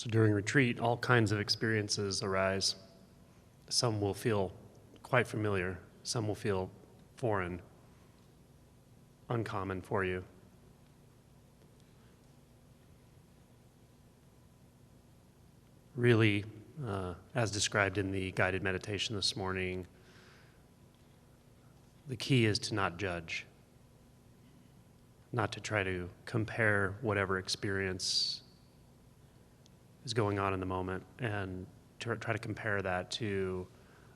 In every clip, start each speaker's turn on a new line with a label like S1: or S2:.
S1: So during retreat, all kinds of experiences arise. Some will feel quite familiar. Some will feel foreign, uncommon for you. Really, as described in the guided meditation this morning, the key is to not judge, not to try to compare whatever experience is going on in the moment and to try to compare that to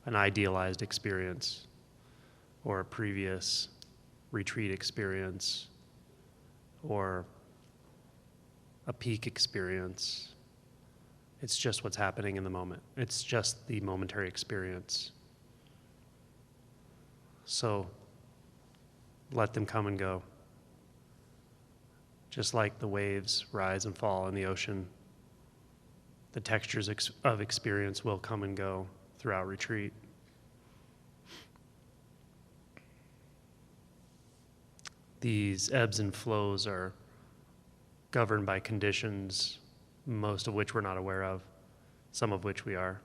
S1: an idealized experience or a previous retreat experience or a peak experience. It's just what's happening in the moment. It's just the momentary experience. So let them come and go. Just like the waves rise and fall in the ocean, the textures of experience will come and go throughout retreat. These ebbs and flows are governed by conditions, most of which we're not aware of, some of which we are.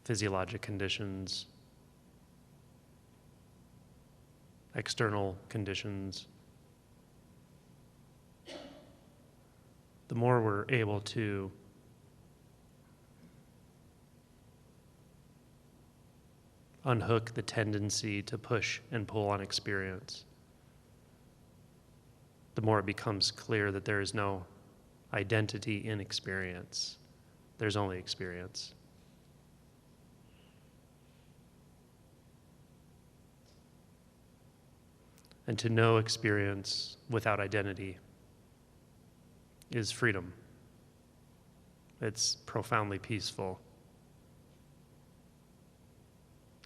S1: Physiologic conditions, external conditions. The more we're able to unhook the tendency to push and pull on experience, the more it becomes clear that there is no identity in experience. There's only experience. And to know experience without identity is freedom. It's profoundly peaceful.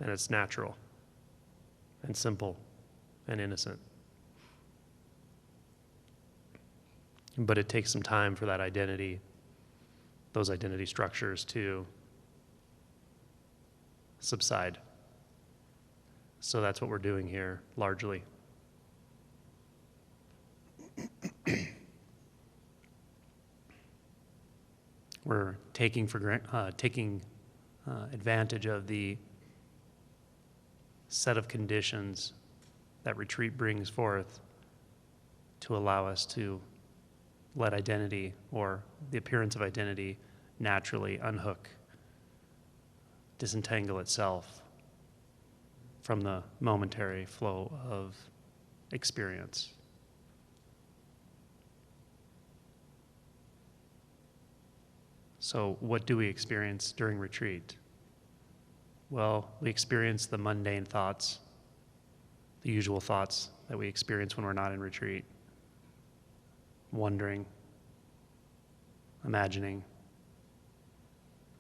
S1: And it's natural and simple and innocent. But it takes some time for that identity, those identity structures to subside. So that's what we're doing here, largely. We're taking advantage of the set of conditions that retreat brings forth to allow us to let identity, or the appearance of identity, naturally unhook, disentangle itself from the momentary flow of experience. So what do we experience during retreat? Well, we experience the mundane thoughts, the usual thoughts that we experience when we're not in retreat. Wondering, imagining,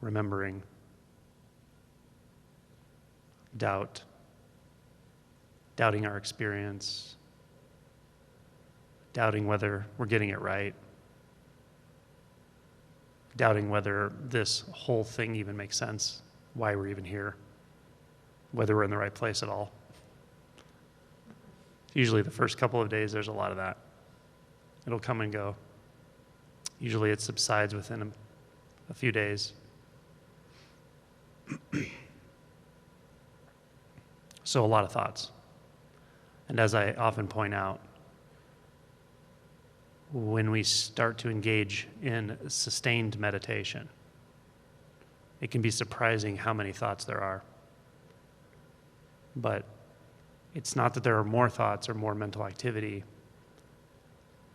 S1: remembering, doubt, doubting our experience, doubting whether we're getting it right, doubting whether this whole thing even makes sense, why we're even here, whether we're in the right place at all. Usually the first couple of days, there's a lot of that. It'll come and go. Usually it subsides within a few days. So a lot of thoughts. And as I often point out, when we start to engage in sustained meditation, it can be surprising how many thoughts there are. But it's not that there are more thoughts or more mental activity.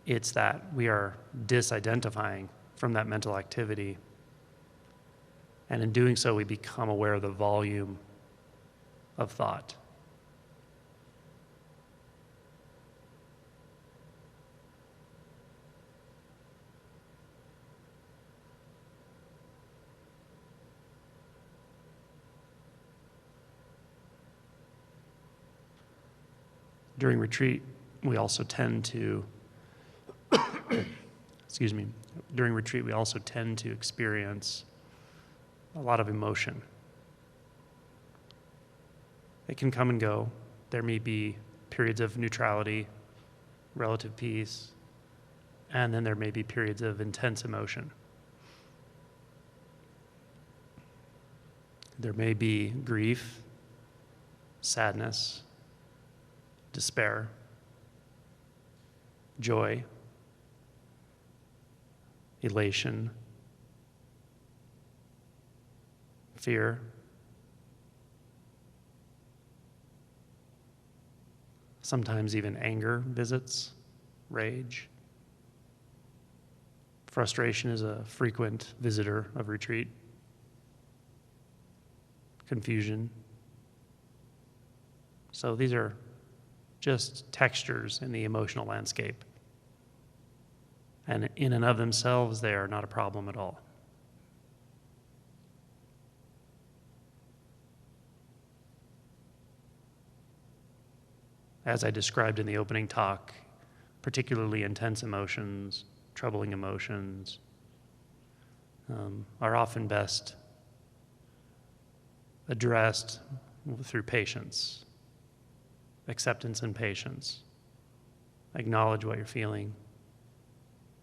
S1: It's that we are disidentifying from that mental activity. And in doing so, we become aware of the volume of thought. During retreat, we also tend to during retreat, we also tend to experience a lot of emotion. It can come and go. There may be periods of neutrality, relative peace, and then there may be periods of intense emotion. There may be grief, sadness, despair, joy, elation, fear, sometimes even anger visits, rage. Frustration is a frequent visitor of retreat. Confusion. So these are just textures in the emotional landscape. And in and of themselves, they are not a problem at all. As I described in the opening talk, particularly intense emotions, troubling emotions, are often best addressed through patience, acceptance and patience. Acknowledge what you're feeling.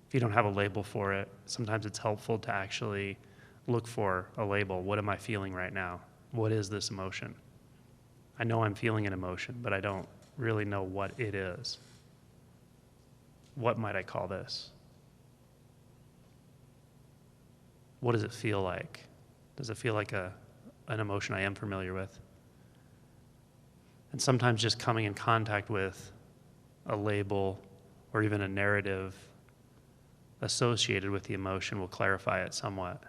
S1: If you don't have a label for it, sometimes it's helpful to actually look for a label. What am I feeling right now? What is this emotion? I know I'm feeling an emotion, but I don't really know what it is. What might I call this? What does it feel like? Does it feel like an emotion I am familiar with? And sometimes just coming in contact with a label or even a narrative associated with the emotion will clarify it somewhat.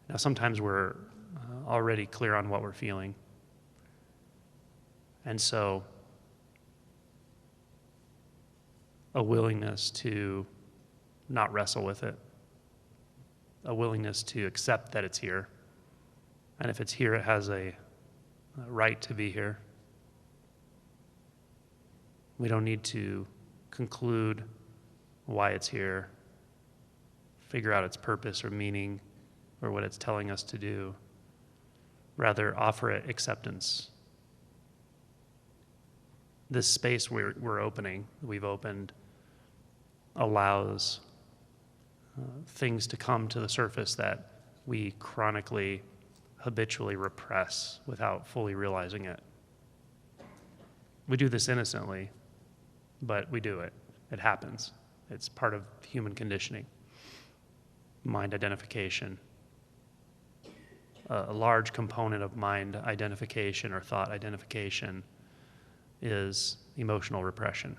S1: Now, sometimes we're already clear on what we're feeling. And so a willingness to not wrestle with it, a willingness to accept that it's here. And if it's here, it has a right to be here. We don't need to conclude why it's here, figure out its purpose or meaning or what it's telling us to do. Rather, offer it acceptance. This space we're opening, we've opened, allows things to come to the surface that we chronically, habitually repress without fully realizing it. We do this innocently, but we do it. It happens. It's part of human conditioning. Mind identification. A large component of mind identification or thought identification is emotional repression.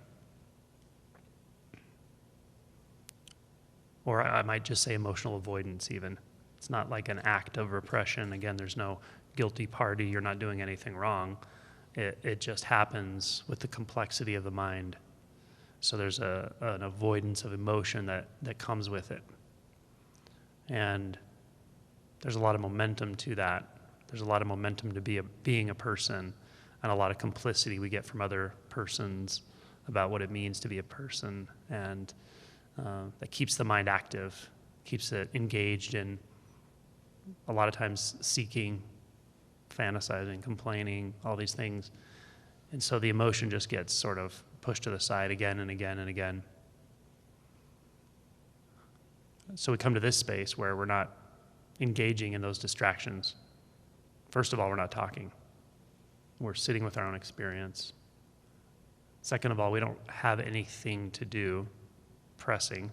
S1: Or I might just say emotional avoidance even. It's not like an act of repression. Again, there's no guilty party. You're not doing anything wrong. It just happens with the complexity of the mind. So there's an avoidance of emotion that comes with it. And there's a lot of momentum to that. There's a lot of momentum to being a person, and a lot of complicity we get from other persons about what it means to be a person. And that keeps the mind active, keeps it engaged in a lot of times seeking, fantasizing, complaining, all these things. And so the emotion just gets sort of pushed to the side again and again and again. So we come to this space where we're not engaging in those distractions. First of all, we're not talking. We're sitting with our own experience. Second of all, we don't have anything to do pressing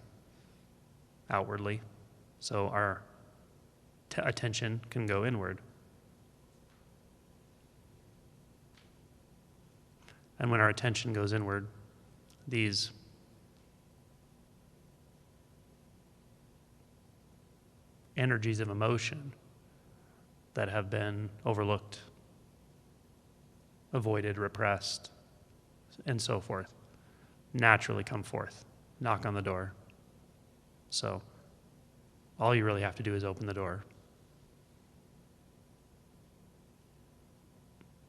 S1: outwardly. So our attention can go inward. And when our attention goes inward, these energies of emotion that have been overlooked, avoided, repressed, and so forth, naturally come forth, knock on the door. So all you really have to do is open the door.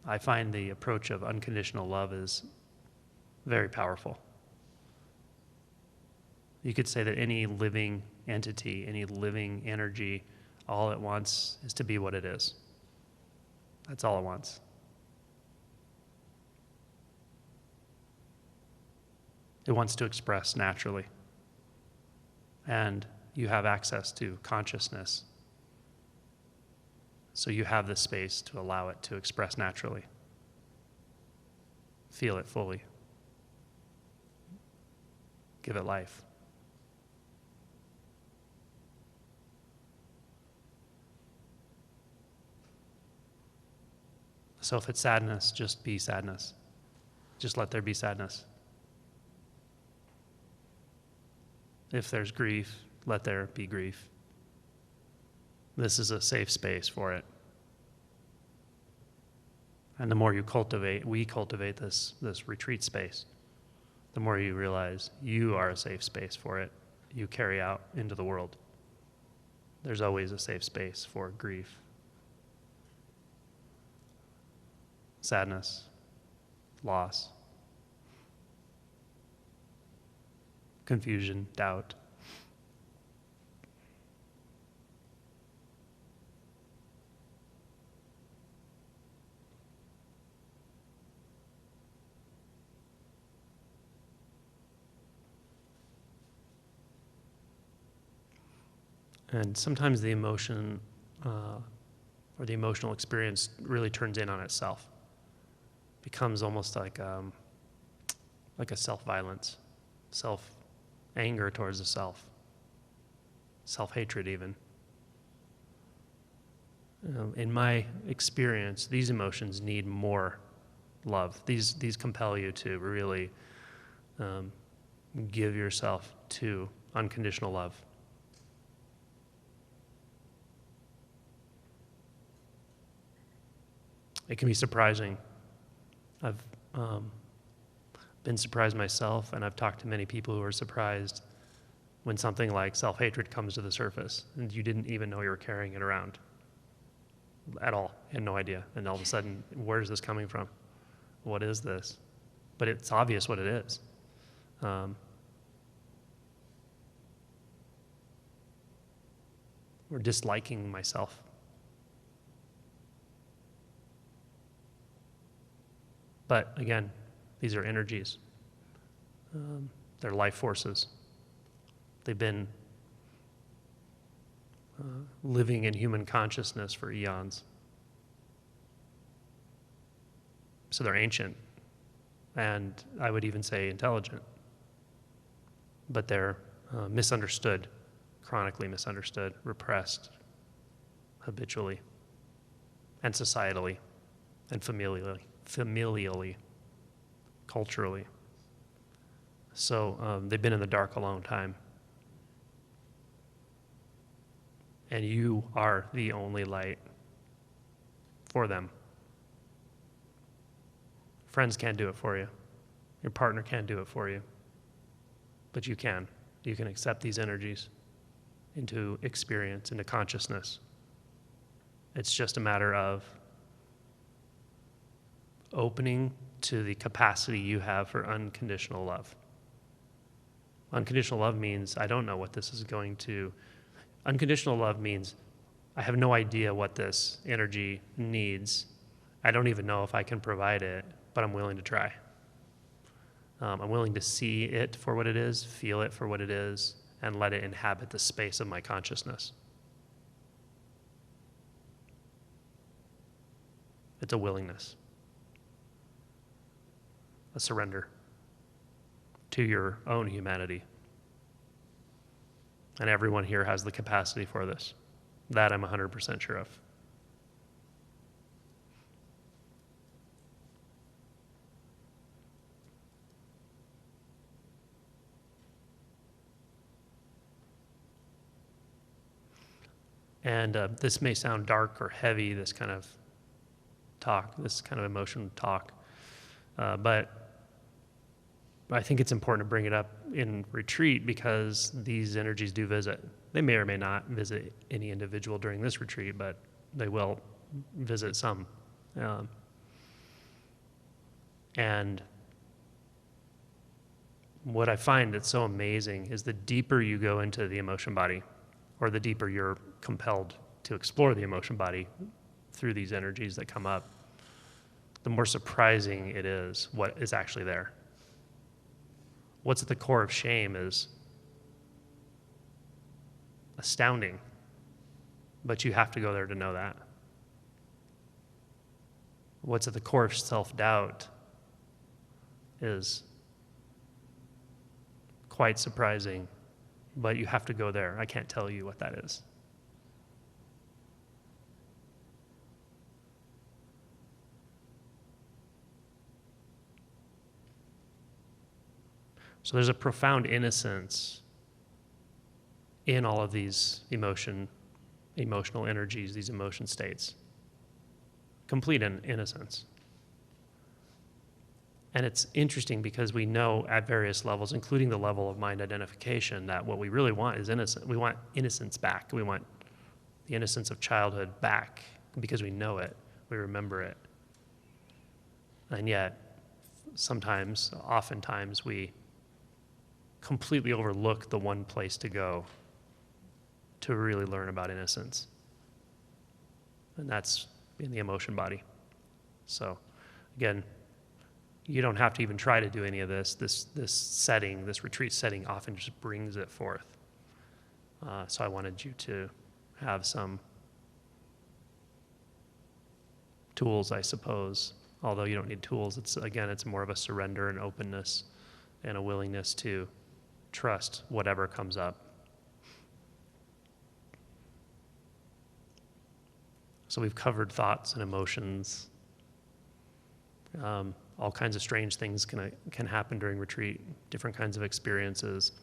S1: I find the approach of unconditional love is very powerful. You could say that any living entity, any living energy, all it wants is to be what it is. That's all it wants. It wants to express naturally. And you have access to consciousness. So you have the space to allow it to express naturally. Feel it fully. Give it life. So if it's sadness, just be sadness. Just let there be sadness. If there's grief, let there be grief. This is a safe space for it. And the more we cultivate this retreat space, the more you realize you are a safe space for it. You carry out into the world. There's always a safe space for grief, sadness, loss, confusion, doubt. And sometimes the emotion or the emotional experience really turns in on itself. Becomes almost like a self-violence, self-anger towards the self, self-hatred even. In my experience, these emotions need more love. These compel you to really give yourself to unconditional love. It can be surprising. I've been surprised myself, and I've talked to many people who are surprised when something like self-hatred comes to the surface, and you didn't even know you were carrying it around at all. You had no idea. And all of a sudden, where's this coming from? What is this? But it's obvious what it is. Or disliking myself. But again, these are energies. They're life forces. They've been living in human consciousness for eons. So they're ancient, and I would even say intelligent. But they're misunderstood, chronically misunderstood, repressed habitually, and societally, and familially, culturally. So they've been in the dark a long time. And you are the only light for them. Friends can't do it for you. Your partner can't do it for you. But you can. You can accept these energies into experience, into consciousness. It's just a matter of opening to the capacity you have for unconditional love. Unconditional love means I don't know what this is going to. Unconditional love means I have no idea what this energy needs. I don't even know if I can provide it, but I'm willing to try. I'm willing to see it for what it is, feel it for what it is, and let it inhabit the space of my consciousness. It's a willingness, a surrender to your own humanity. And everyone here has the capacity for this. That I'm 100% sure of. And this may sound dark or heavy, this kind of talk, this kind of emotion talk, but I think it's important to bring it up in retreat because these energies do visit. They may or may not visit any individual during this retreat, but they will visit some. And what I find that's so amazing is the deeper you go into the emotion body, or the deeper you're compelled to explore the emotion body through these energies that come up, the more surprising it is what is actually there. What's at the core of shame is astounding, but you have to go there to know that. What's at the core of self-doubt is quite surprising, but you have to go there. I can't tell you what that is. So there's a profound innocence in all of these emotional energies, these emotion states. Complete innocence. And it's interesting because we know at various levels, including the level of mind identification, that what we really want is innocence. We want innocence back. We want the innocence of childhood back because we know it, we remember it. And yet, oftentimes, we completely overlook the one place to go to really learn about innocence. And that's in the emotion body. So again, you don't have to even try to do any of this. This setting, this retreat setting often just brings it forth. So I wanted you to have some tools, I suppose. Although you don't need tools, it's more of a surrender and openness and a willingness to trust whatever comes up. So we've covered thoughts and emotions. All kinds of strange things can happen during retreat, different kinds of experiences.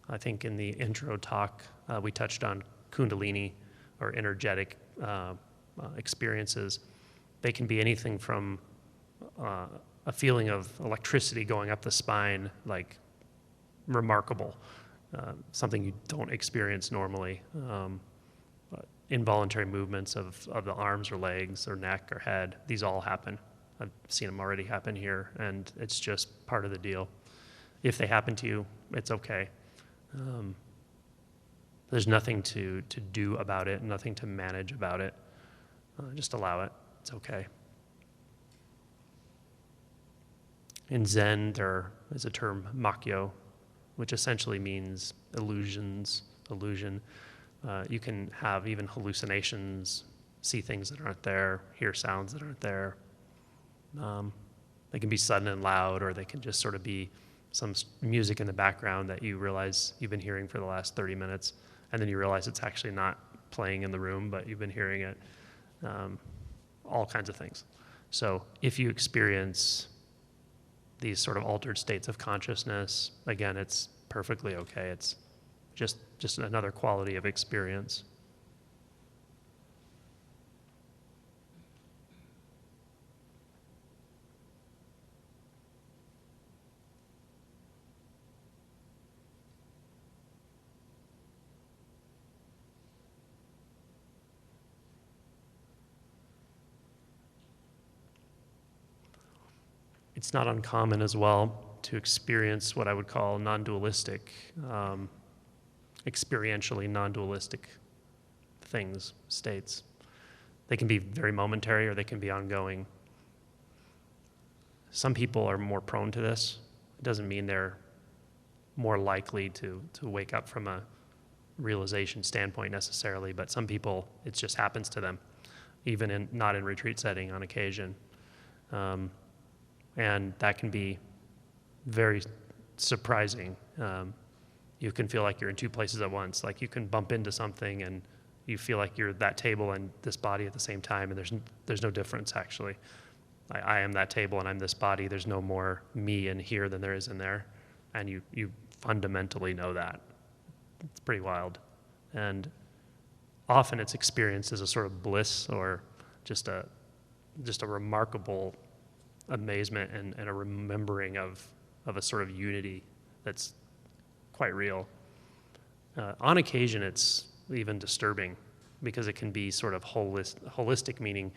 S1: I think in the intro talk, we touched on Kundalini or energetic experiences. They can be anything from a feeling of electricity going up the spine, like remarkable, something you don't experience normally. Involuntary movements of the arms or legs or neck or head, these all happen. I've seen them already happen here, and it's just part of the deal. If they happen to you, it's okay. There's nothing to do about it, nothing to manage about it. Just allow it. It's okay. In Zen, there is a term, makyo, which essentially means illusion. You can have even hallucinations, see things that aren't there, hear sounds that aren't there. They can be sudden and loud, or they can just sort of be some music in the background that you realize you've been hearing for the last 30 minutes, and then you realize it's actually not playing in the room, but you've been hearing it. All kinds of things. So if you experience these sort of altered states of consciousness, again, it's perfectly okay. It's just another quality of experience. It's not uncommon as well to experience what I would call non-dualistic, experientially non-dualistic things, states. They can be very momentary or they can be ongoing. Some people are more prone to this. It doesn't mean they're more likely to wake up from a realization standpoint necessarily, but some people, it just happens to them, even not in retreat setting on occasion. And that can be very surprising. You can feel like you're in two places at once. Like you can bump into something and you feel like you're that table and this body at the same time, and there's no difference actually. I am that table and I'm this body. There's no more me in here than there is in there. And you fundamentally know that. It's pretty wild. And often it's experienced as a sort of bliss or just a remarkable amazement and a remembering of a sort of unity that's quite real. On occasion, it's even disturbing because it can be sort of holistic, meaning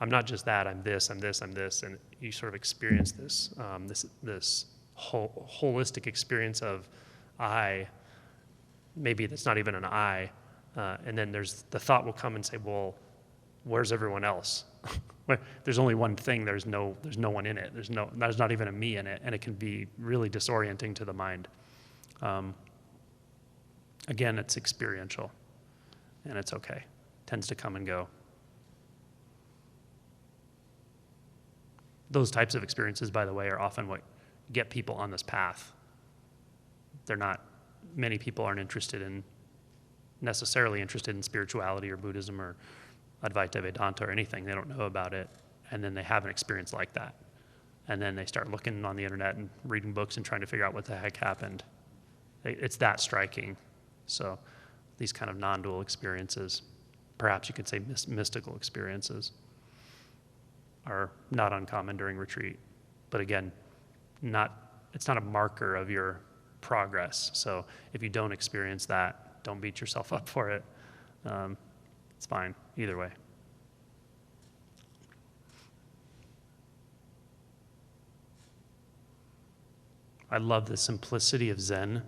S1: I'm not just that, I'm this, I'm this, I'm this, and you sort of experience this holistic experience of I. Maybe that's not even an I, and then the thought will come and say, well, where's everyone else? There's only one thing. There's no one in it. There's not even a me in it, and it can be really disorienting to the mind. Again, it's experiential. and it's okay. Tends to come and go. Those types of experiences, by the way, are often what get people on this path. Many people aren't necessarily interested in spirituality or Buddhism or Advaita Vedanta or anything. They don't know about it, and then they have an experience like that. And then they start looking on the internet and reading books and trying to figure out what the heck happened. It's that striking. So these kind of non-dual experiences, perhaps you could say mystical experiences, are not uncommon during retreat. But again, it's not a marker of your progress. So if you don't experience that, don't beat yourself up for it. It's fine either way. I love the simplicity of Zen,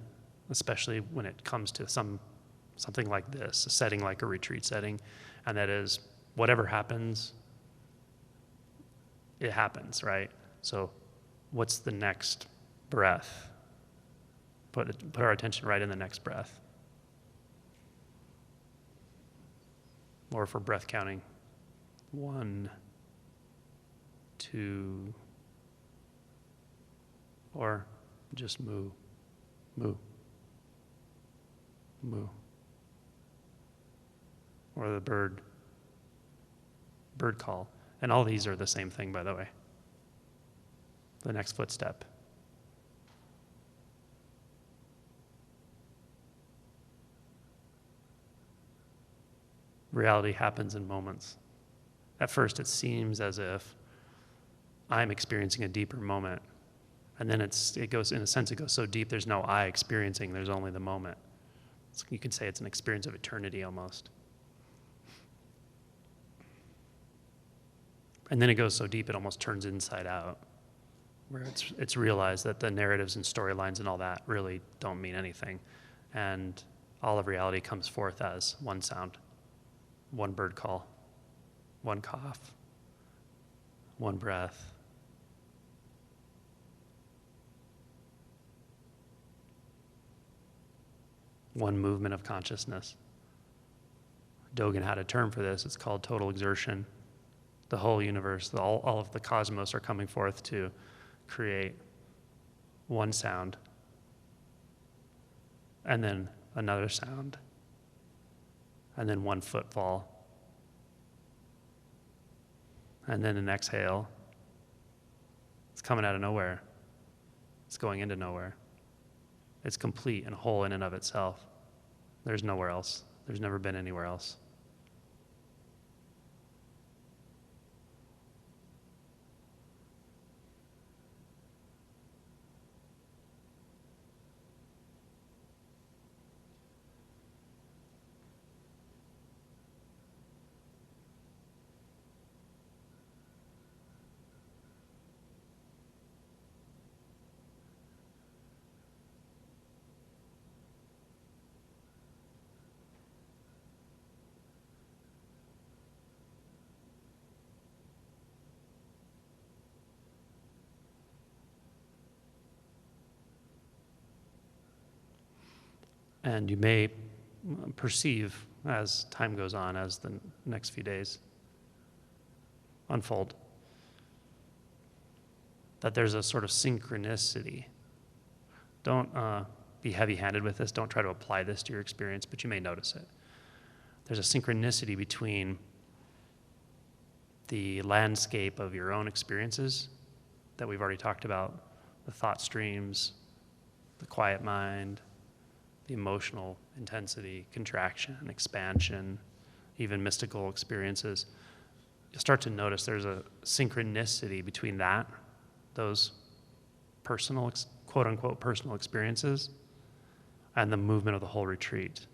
S1: especially when it comes to something like this, a setting like a retreat setting, and that is whatever happens, it happens, right? So what's the next breath? Put our attention right in the next breath. Or for breath counting, 1, 2, or just moo, moo, moo. Or the bird call. And all these are the same thing, by the way. The next footstep. Reality happens in moments. At first, it seems as if I'm experiencing a deeper moment. And then it goes so deep, there's no I experiencing, there's only the moment. You could say it's an experience of eternity almost. And then it goes so deep, it almost turns inside out, where it's realized that the narratives and storylines and all that really don't mean anything. And all of reality comes forth as one sound, one bird call, one cough, one breath. One movement of consciousness. Dogen had a term for this. It's called total exertion. The whole universe, all of the cosmos are coming forth to create one sound, and then another sound, and then one footfall, and then an exhale. It's coming out of nowhere. It's going into nowhere. It's complete and whole in and of itself. There's nowhere else. There's never been anywhere else. And you may perceive as time goes on, as the next few days unfold, that there's a sort of synchronicity. Don't be heavy-handed with this. Don't try to apply this to your experience, but you may notice it. There's a synchronicity between the landscape of your own experiences that we've already talked about, the thought streams, the quiet mind, the emotional intensity, contraction, expansion, even mystical experiences. You'll start to notice there's a synchronicity between those personal, quote-unquote personal experiences, and the movement of the whole retreat.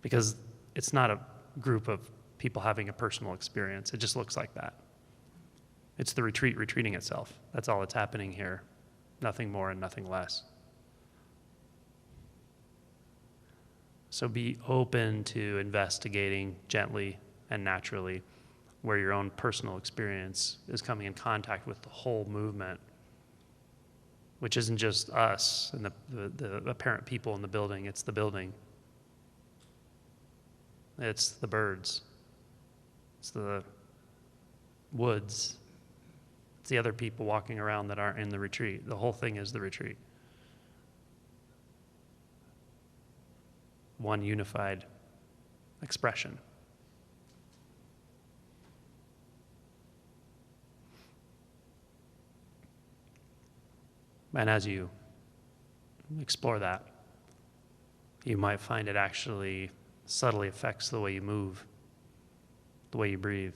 S1: Because it's not a group of people having a personal experience. It just looks like that. It's the retreat retreating itself. That's all that's happening here. Nothing more and nothing less. So be open to investigating gently and naturally where your own personal experience is coming in contact with the whole movement, which isn't just us and the apparent people in the building, it's the building. It's the birds. It's the woods. It's the other people walking around that aren't in the retreat. The whole thing is the retreat. One unified expression. And as you explore that, you might find it actually subtly affects the way you move, the way you breathe,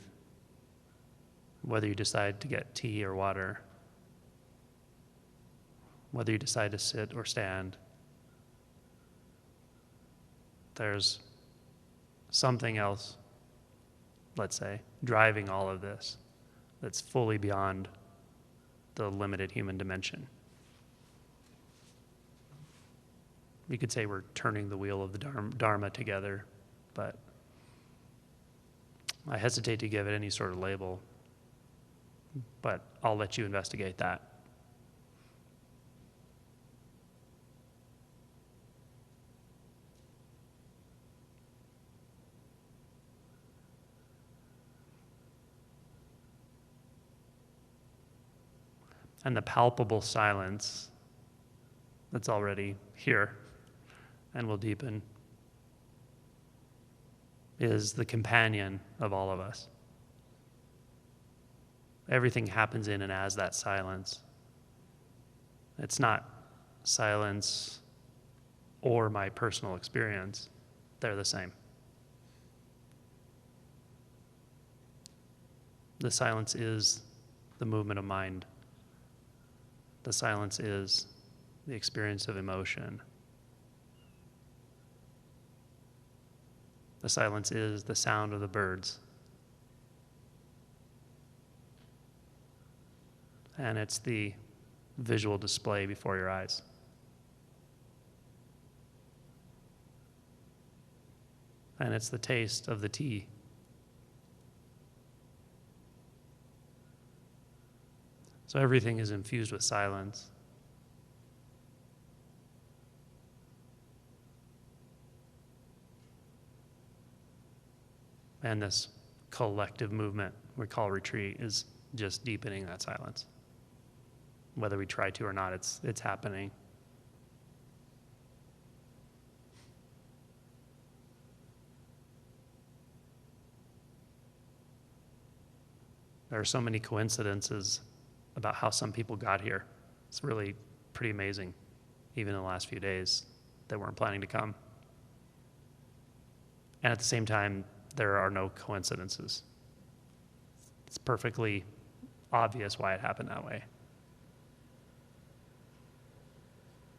S1: whether you decide to get tea or water, whether you decide to sit or stand. There's something else, let's say, driving all of this that's fully beyond the limited human dimension. You could say we're turning the wheel of the Dharma together, but I hesitate to give it any sort of label, but I'll let you investigate that. And the palpable silence that's already here and will deepen is the companion of all of us. Everything happens in and as that silence. It's not silence or my personal experience. They're the same. The silence is the movement of mind. The silence is the experience of emotion. The silence is the sound of the birds. And it's the visual display before your eyes. And it's the taste of the tea. So everything is infused with silence. And this collective movement we call retreat is just deepening that silence. Whether we try to or not, it's happening. There are so many coincidences about how some people got here. It's really pretty amazing, even in the last few days, that weren't planning to come. And at the same time, there are no coincidences. It's perfectly obvious why it happened that way.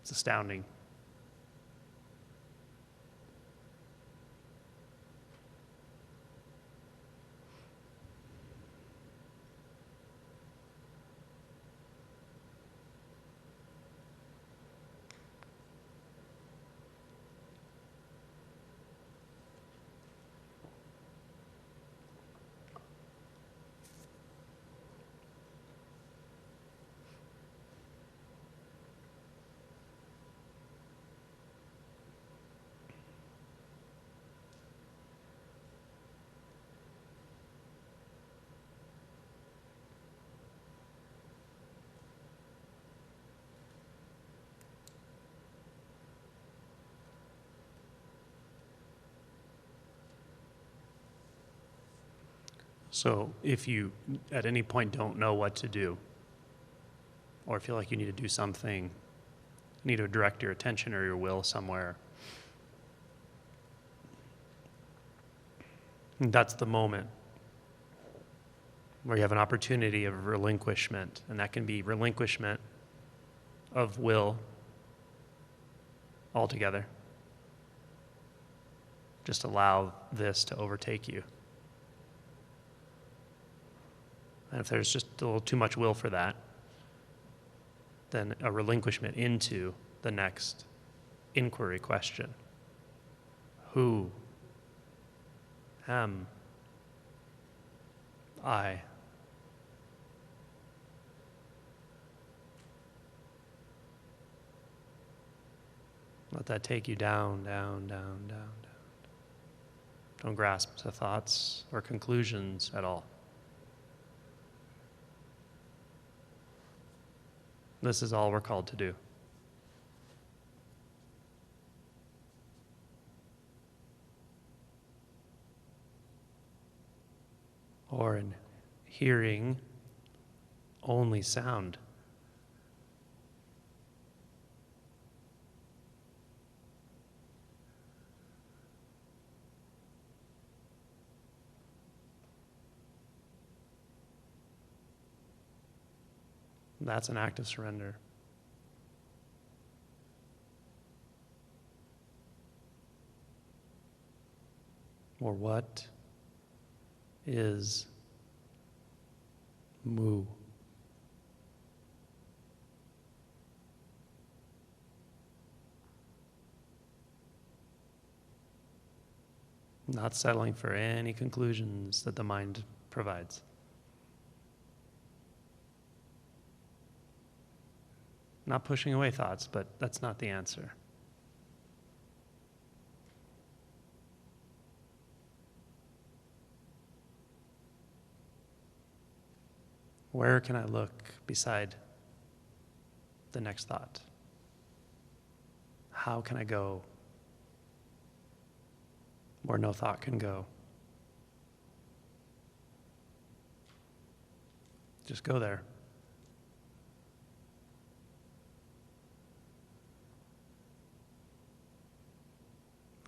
S1: It's astounding. So if you, at any point, don't know what to do, or feel like you need to do something, you need to direct your attention or your will somewhere, that's the moment where you have an opportunity of relinquishment, and that can be relinquishment of will altogether. Just allow this to overtake you. And if there's just a little too much will for that, then a relinquishment into the next inquiry question. Who am I? Let that take you down, down, down, down, down. Don't grasp to thoughts or conclusions at all. This is all we're called to do. Or in hearing only sound. That's an act of surrender. Or what is mu? Not settling for any conclusions that the mind provides. Not pushing away thoughts, but that's not the answer. Where can I look beside the next thought? How can I go where no thought can go? Just go there.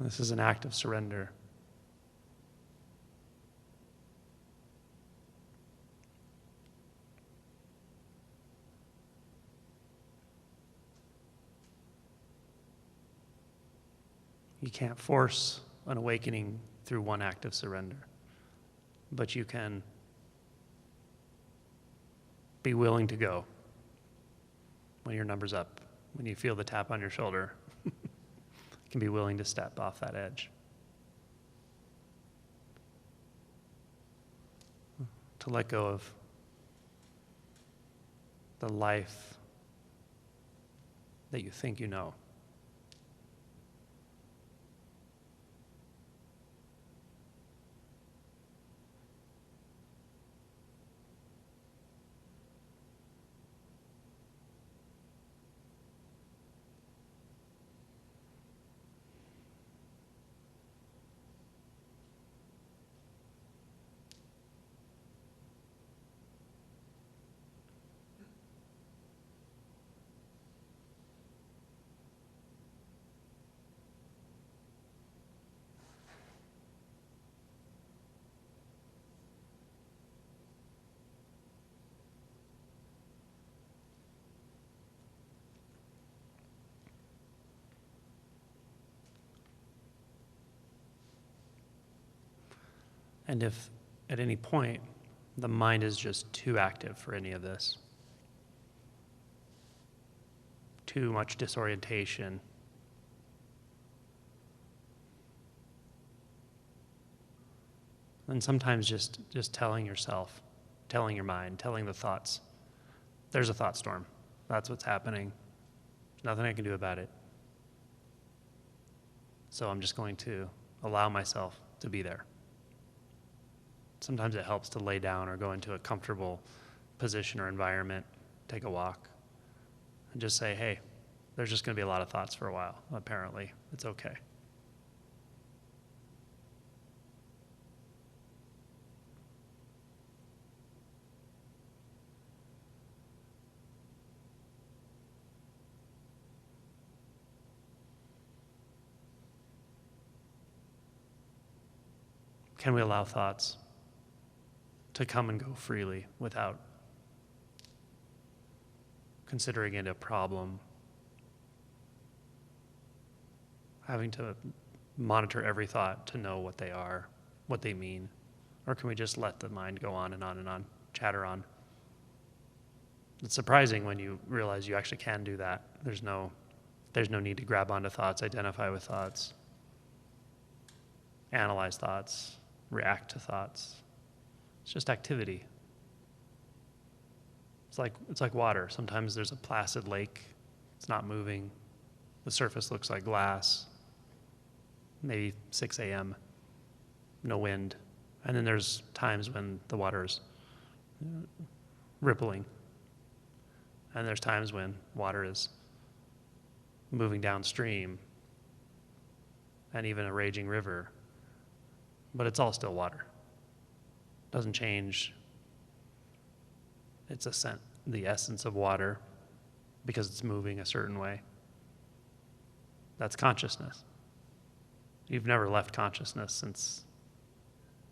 S1: This is an act of surrender. You can't force an awakening through one act of surrender, but you can be willing to go when your number's up, when you feel the tap on your shoulder. You can be willing to step off that edge. To let go of the life that you think you know. And if at any point the mind is just too active for any of this, too much disorientation, then sometimes just telling yourself, telling your mind, telling the thoughts, there's a thought storm. That's what's happening. There's nothing I can do about it. So I'm just going to allow myself to be there. Sometimes it helps to lay down or go into a comfortable position or environment, take a walk, and just say, hey, there's just going to be a lot of thoughts for a while, apparently. It's okay. Can we allow thoughts to come and go freely without considering it a problem, having to monitor every thought to know what they are, what they mean? Or can we just let the mind go on and on and on, chatter on? It's surprising when you realize you actually can do that. There's no need to grab onto thoughts, identify with thoughts, analyze thoughts, react to thoughts. It's just activity. It's like water. Sometimes there's a placid lake. It's not moving. The surface looks like glass. Maybe 6 a.m. no wind. And then there's times when the water's rippling. And there's times when water is moving downstream and even a raging river. But it's all still water. Doesn't change. It's the essence of water because it's moving a certain way. That's consciousness. You've never left consciousness since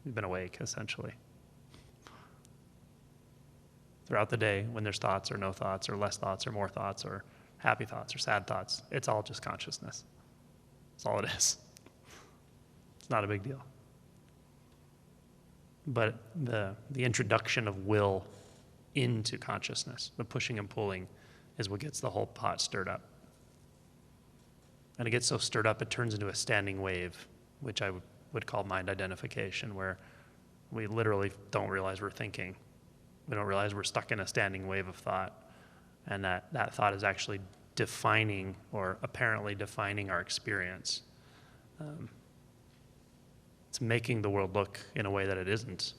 S1: you've been awake, essentially. Throughout the day, when there's thoughts or no thoughts or less thoughts or more thoughts or happy thoughts or sad thoughts, it's all just consciousness. That's all it is. It's not a big deal. But the introduction of will into consciousness, the pushing and pulling, is what gets the whole pot stirred up. And it gets so stirred up, it turns into a standing wave, which I would call mind identification, where we literally don't realize we're thinking. We don't realize we're stuck in a standing wave of thought, and that thought is actually defining or apparently defining our experience. It's making the world look in a way that it isn't.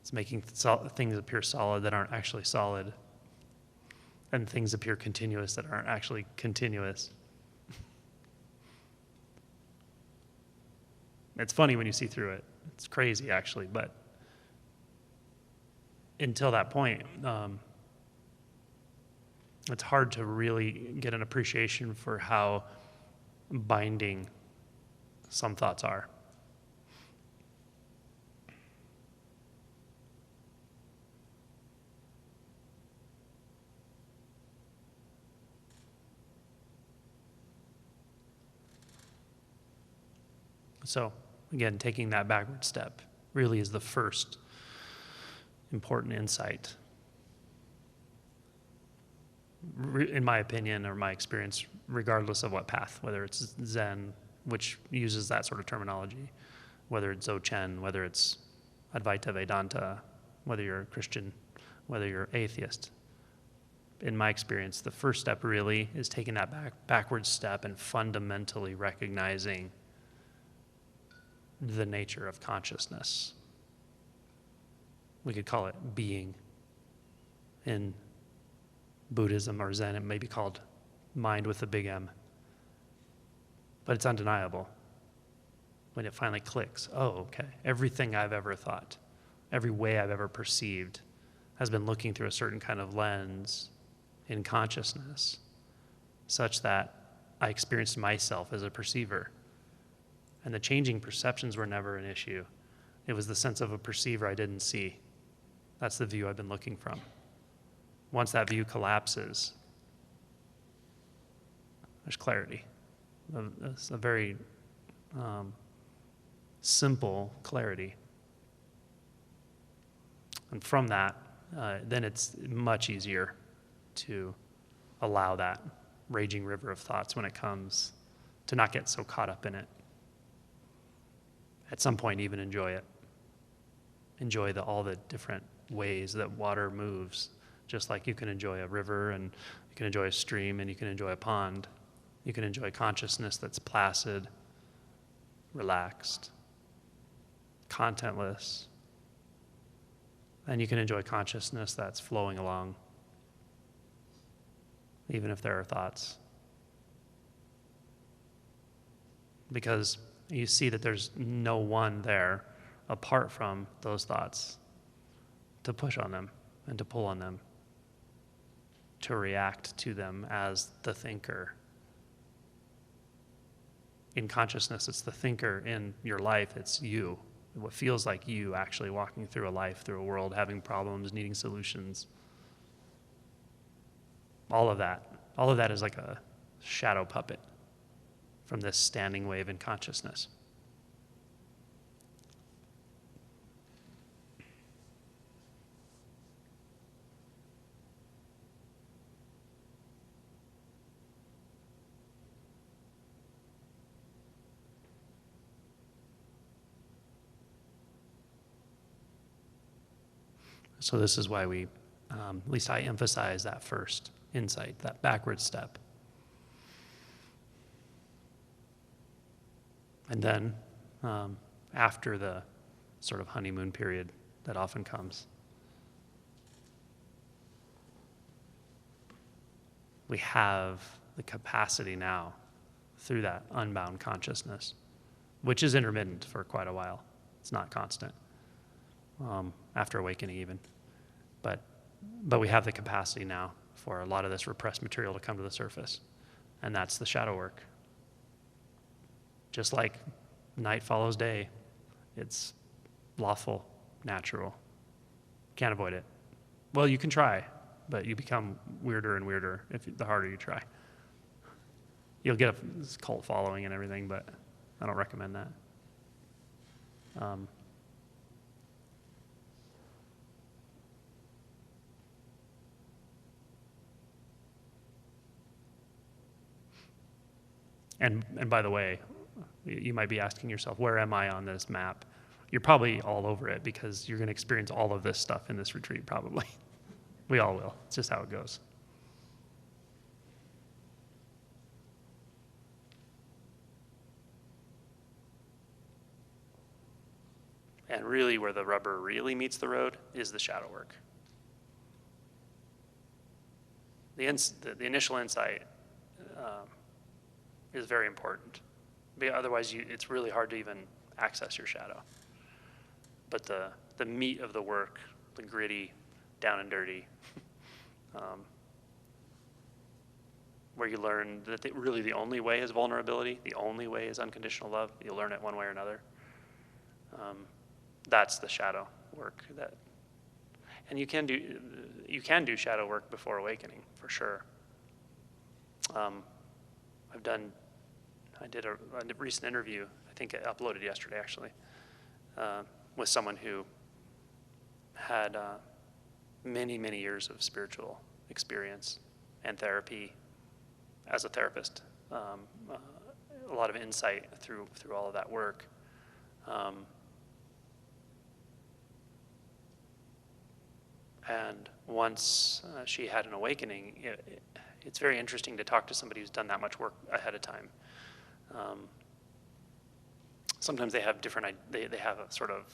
S1: It's making things appear solid that aren't actually solid, and things appear continuous that aren't actually continuous. It's funny when you see through it. It's crazy, actually, but until that point, it's hard to really get an appreciation for how binding some thoughts are. So, again, taking that backward step really is the first important insight. In my opinion or my experience, regardless of what path, whether it's Zen, which uses that sort of terminology, whether it's Dzogchen, whether it's Advaita Vedanta, whether you're a Christian, whether you're atheist. In my experience, the first step really is taking that backward step and fundamentally recognizing the nature of consciousness. We could call it being. In Buddhism or Zen, it may be called mind with a big M. But it's undeniable when it finally clicks. Oh, okay. Everything I've ever thought, every way I've ever perceived has been looking through a certain kind of lens in consciousness, such that I experienced myself as a perceiver. And the changing perceptions were never an issue. It was the sense of a perceiver I didn't see. That's the view I've been looking from. Once that view collapses, there's clarity. It's a very simple clarity. And from that, then it's much easier to allow that raging river of thoughts when it comes, to not get so caught up in it. At some point, even enjoy it. Enjoy all the different ways that water moves, just like you can enjoy a river, and you can enjoy a stream, and you can enjoy a pond. You can enjoy consciousness that's placid, relaxed, contentless. And you can enjoy consciousness that's flowing along, even if there are thoughts. Because you see that there's no one there apart from those thoughts to push on them and to pull on them, to react to them as the thinker. In consciousness, it's the thinker. In your life, it's you. What feels like you actually walking through a life, through a world, having problems, needing solutions. All of that is like a shadow puppet from this standing wave in consciousness. So this is why we, at least I emphasize that first insight, that backward step. And then after the sort of honeymoon period that often comes. We have the capacity now through that unbound consciousness, which is intermittent for quite a while. It's not constant, after awakening even. But we have the capacity now for a lot of this repressed material to come to the surface, and that's the shadow work. Just like night follows day, it's lawful, natural. Can't avoid it. Well, you can try, but you become weirder and weirder the harder you try. You'll get a cult following and everything, but I don't recommend that. And by the way, you might be asking yourself, where am I on this map? You're probably all over it because you're going to experience all of this stuff in this retreat, probably. We all will. It's just how it goes. And really where the rubber really meets the road is the shadow work. The initial insight is very important. Otherwise, it's really hard to even access your shadow. But the meat of the work, the gritty, down and dirty, where you learn that really the only way is vulnerability, the only way is unconditional love. You learn it one way or another. That's the shadow work and you can do shadow work before awakening, for sure. I did a recent interview, I think I uploaded yesterday actually, with someone who had many, many years of spiritual experience and therapy as a therapist. A lot of insight through all of that work. And once she had an awakening, it's very interesting to talk to somebody who's done that much work ahead of time. Sometimes they have they have a sort of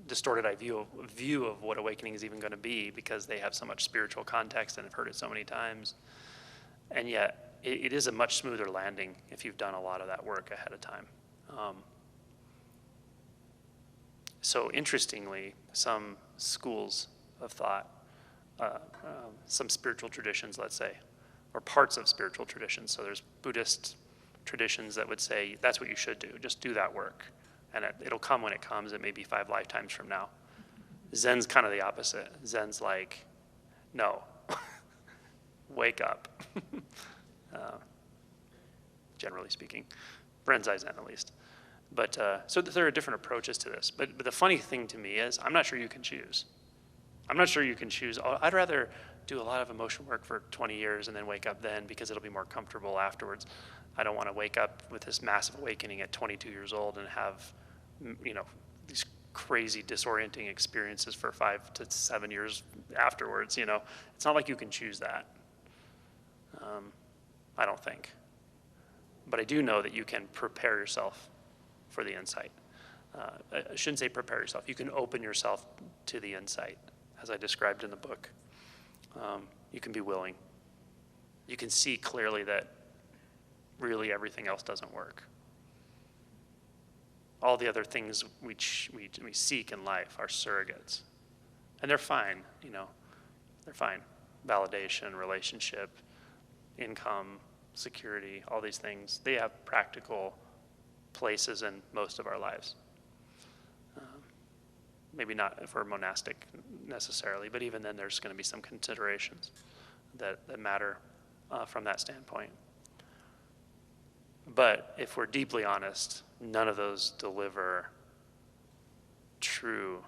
S1: distorted view of what awakening is even going to be because they have so much spiritual context and have heard it so many times. And yet, it is a much smoother landing if you've done a lot of that work ahead of time. So interestingly, some schools of thought, some spiritual traditions, let's say, or parts of spiritual traditions. So there's Buddhist traditions that would say, that's what you should do, just do that work. And it'll come when it comes. It may be 5 lifetimes from now. Zen's kind of the opposite. Zen's like, no, wake up, generally speaking. Renzai Zen, at least. But so there are different approaches to this. But the funny thing to me is, I'm not sure you can choose. I'm not sure you can choose. I'd rather do a lot of emotion work for 20 years and then wake up then because it'll be more comfortable afterwards. I don't want to wake up with this massive awakening at 22 years old and have, these crazy disorienting experiences for 5 to 7 years afterwards. It's not like you can choose that. I don't think. But I do know that you can prepare yourself for the insight. I shouldn't say prepare yourself. You can open yourself to the insight, as I described in the book. You can be willing. You can see clearly that really everything else doesn't work. All the other things we seek in life are surrogates. And they're fine, they're fine. Validation, relationship, income, security, all these things, they have practical places in most of our lives. Maybe not for monastic necessarily, but even then there's going to be some considerations that matter from that standpoint. But if we're deeply honest, none of those deliver true,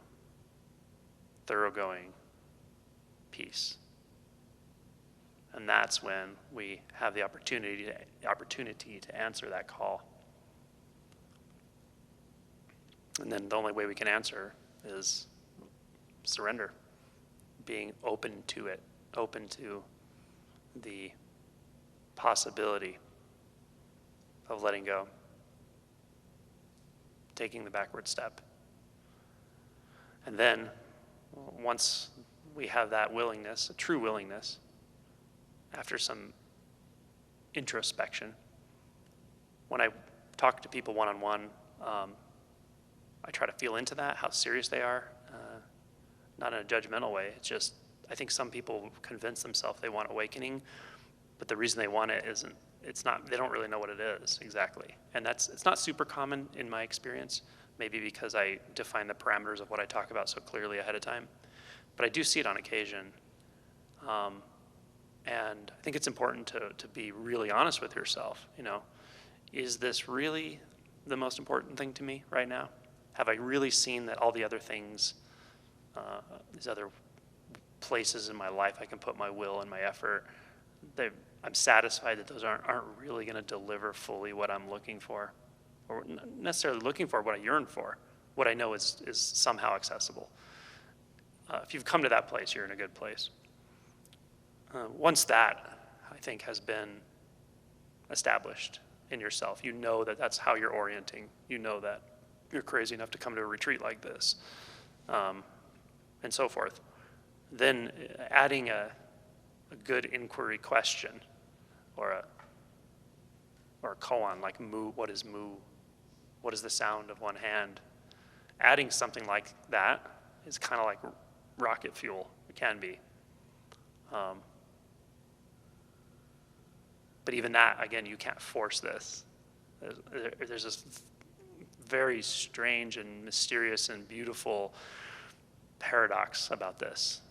S1: thoroughgoing peace. And that's when we have the opportunity to answer that call. And then the only way we can answer is surrender, being open to it, open to the possibility of letting go. taking the backward step. And then once we have that willingness, a true willingness, after some introspection, when I talk to people one-on-one, I try to feel into that, how serious they are, not in a judgmental way. It's just, I think some people convince themselves they want awakening, but the reason they want it isn't, it's not, they don't really know what it is exactly. And it's not super common in my experience, maybe because I define the parameters of what I talk about so clearly ahead of time. But I do see it on occasion. And I think it's important to be really honest with yourself. You know, is this really the most important thing to me right now? Have I really seen that all the other things, these other places in my life I can put my will and my effort, I'm satisfied that those aren't really going to deliver fully what I'm looking for, or not necessarily looking for, what I yearn for, what I know is somehow accessible. If you've come to that place, you're in a good place. Once that, I think, has been established in yourself, you know that that's how you're orienting. You know that you're crazy enough to come to a retreat like this, and so forth. Then adding a good inquiry question, or a koan, like mu, what is mu? What is the sound of one hand? Adding something like that is kind of like rocket fuel. It can be. But even that, again, you can't force this. There's this very strange and mysterious and beautiful paradox about this.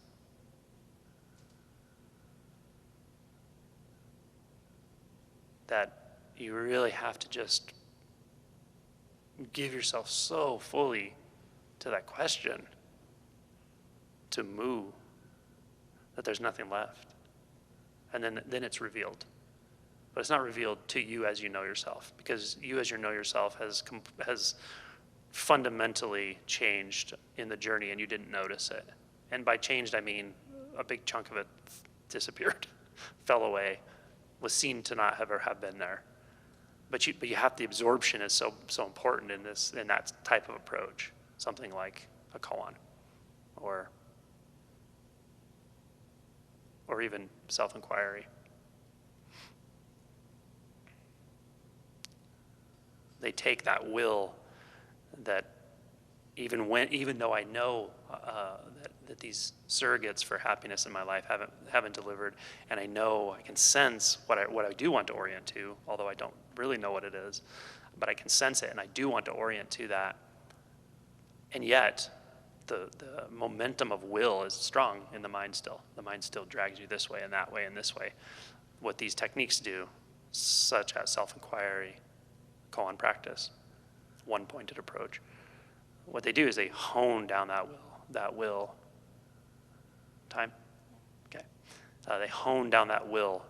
S1: That you really have to just give yourself so fully to that question, to mu, that there's nothing left. And then it's revealed. But it's not revealed to you as you know yourself, because you as you know yourself has fundamentally changed in the journey and you didn't notice it. And by changed, I mean a big chunk of it disappeared, fell away, was seen to not ever have been there. But you have, the absorption is so important in that type of approach, something like a koan, or even self-inquiry. They take that will that even though I know that these surrogates for happiness in my life haven't delivered, and I know I can sense what I do want to orient to, although I don't really know what it is, but I can sense it and I do want to orient to that. And yet the momentum of will is strong in the mind still. The mind still drags you this way and that way and this way. What these techniques do, such as self-inquiry, koan practice, one-pointed approach, what they do is they hone down that will. Time? Okay. They hone down that will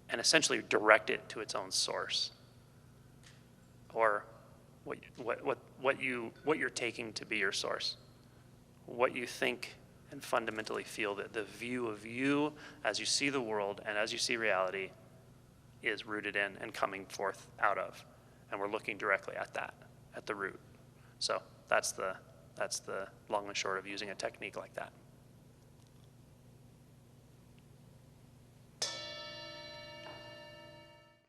S1: and essentially direct it to its own source, or what you're taking to be your source, what you think and fundamentally feel, that the view of you as you see the world and as you see reality is rooted in and coming forth out of. And we're looking directly at that, at the root. So that's the long and short of using a technique like that.